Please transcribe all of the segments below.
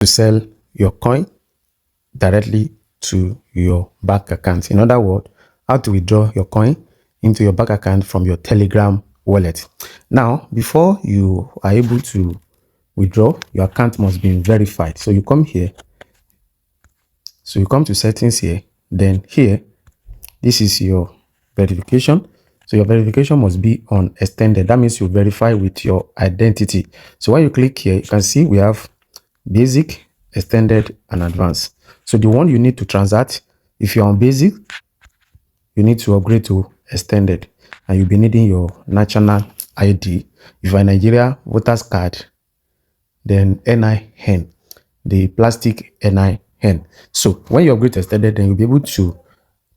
to sell your coin directly to your bank account. In other words, how to withdraw your coin into your bank account from your Telegram wallet. Now, before you are able to withdraw, your account must be verified. So you come here. So you come to settings here. Then here, this is your verification. So your verification must be on extended. That means you verify with your identity. So when you click here, you can see we have basic, extended, and advanced. So the one you need to transact, if you're on basic, you need to upgrade to extended, and you'll be needing your national ID. If you're in Nigeria, voters card, then NIN, the plastic NIN. So when you upgrade to extended, then you'll be able to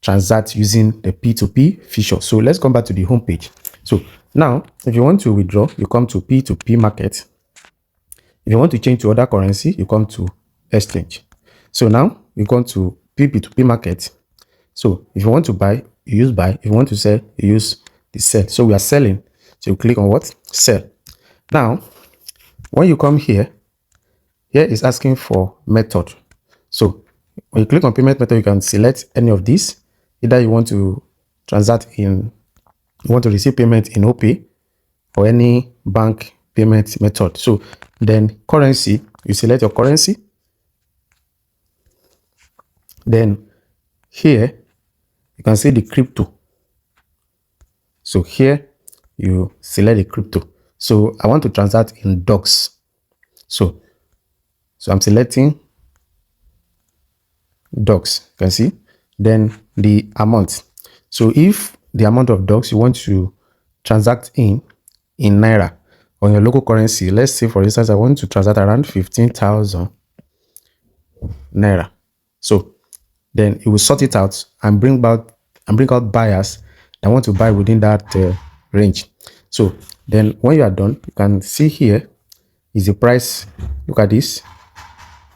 transact using the P2P feature. So let's come back to the home page. So now, if you want to withdraw, you come to P2P market. If you want to change to other currency, you come to exchange. So now you come to P2P market. So if you want to buy, you use buy. If you want to sell, you use the sell. So we are selling. So you click on what? Sell. Now, when you come here is asking for method. So when you click on payment method, you can select any of these. Either you want to transact in, you want to receive payment in OPay or any bank payment method. So then currency, you select your currency. Then here, you can see the crypto. So here, you select the crypto. So I want to transact in dogs. So I'm selecting dogs. You can see. Then the amount. So if the amount of dogs you want to transact in Naira or your local currency, let's say for instance, I want to transact around 15,000 Naira. So then it will sort it out and bring out buyers that want to buy within that range. So then when you are done, you can see here is the price. Look at this.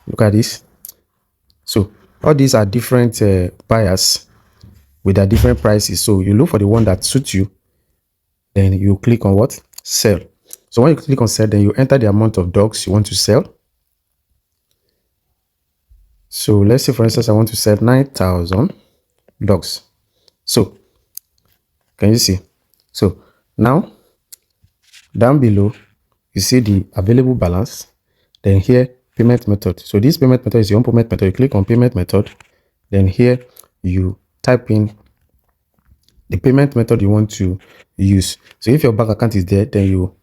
Look at this. So all these are different buyers with their different prices. So you look for the one that suits you. Then you click on what? Sell. So when you click on sell, then you enter the amount of dogs you want to sell. So let's say for instance, I want to sell 9,000 dogs. So can you see? So now down below, you see the available balance. Then here, payment method. So this payment method is your own payment method. You click on payment method. Then here you type in the payment method you want to use. So if your bank account is there, then you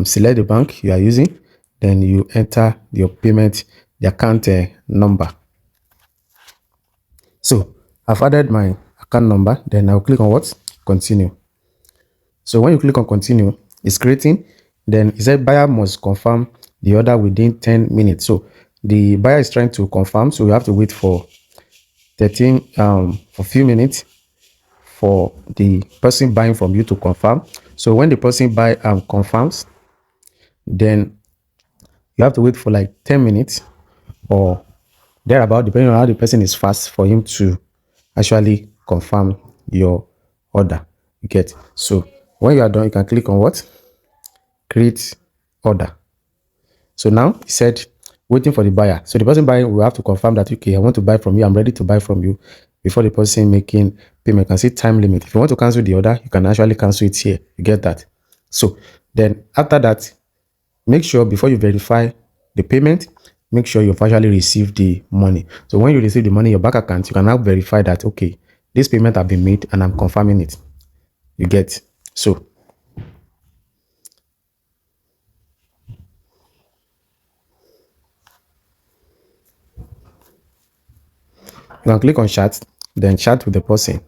select the bank you are using. Then you enter your payment, the account number. So I've added my account number. Then I'll click on what? Continue. So when you click on continue, it's creating. Then it said buyer must confirm the order within 10 minutes. So the buyer is trying to confirm. So we have to wait for for a few minutes for the person buying from you to confirm. So when the person buy confirms, then you have to wait for like 10 minutes or thereabout, depending on how the person is fast, for him to actually confirm your order. You get. So when you are done, you can click on what? Create order. So now it said waiting for the buyer. So the person buying will have to confirm that, okay, I want to buy from you, I'm ready to buy from you, before the person making payment. You can see time limit. If you want to cancel the order, you can actually cancel it here. You get that? So then after that, make sure before you verify the payment, make sure you've actually received the money. So when you receive the money in your bank account, you can now verify that, okay, this payment has been made and I'm confirming it. You get. So you can click on chat, then chat with the person.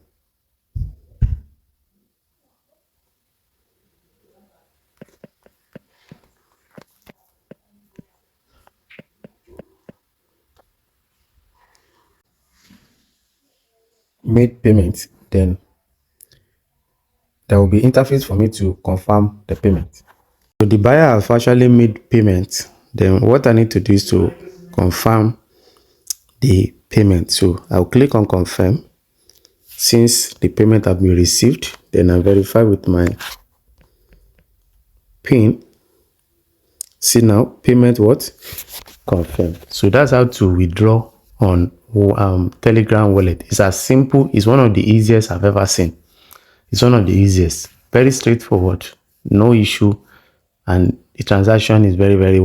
Made payment, then there will be interface for me to confirm the payment. So the buyer has actually made payment. Then what I need to do is to confirm the payment. So I'll click on confirm. Since the payment has been received, then I verify with my PIN. See now, payment what? confirm. So that's how to withdraw on Telegram wallet. It's as simple. It's one of the easiest I've ever seen. It's one of the easiest. Very straightforward, no issue, and the transaction is very, very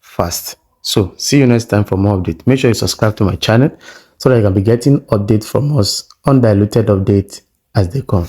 fast. So see you next time for more updates. Make sure you subscribe to my channel so that you can be getting updates from us, undiluted updates as they come.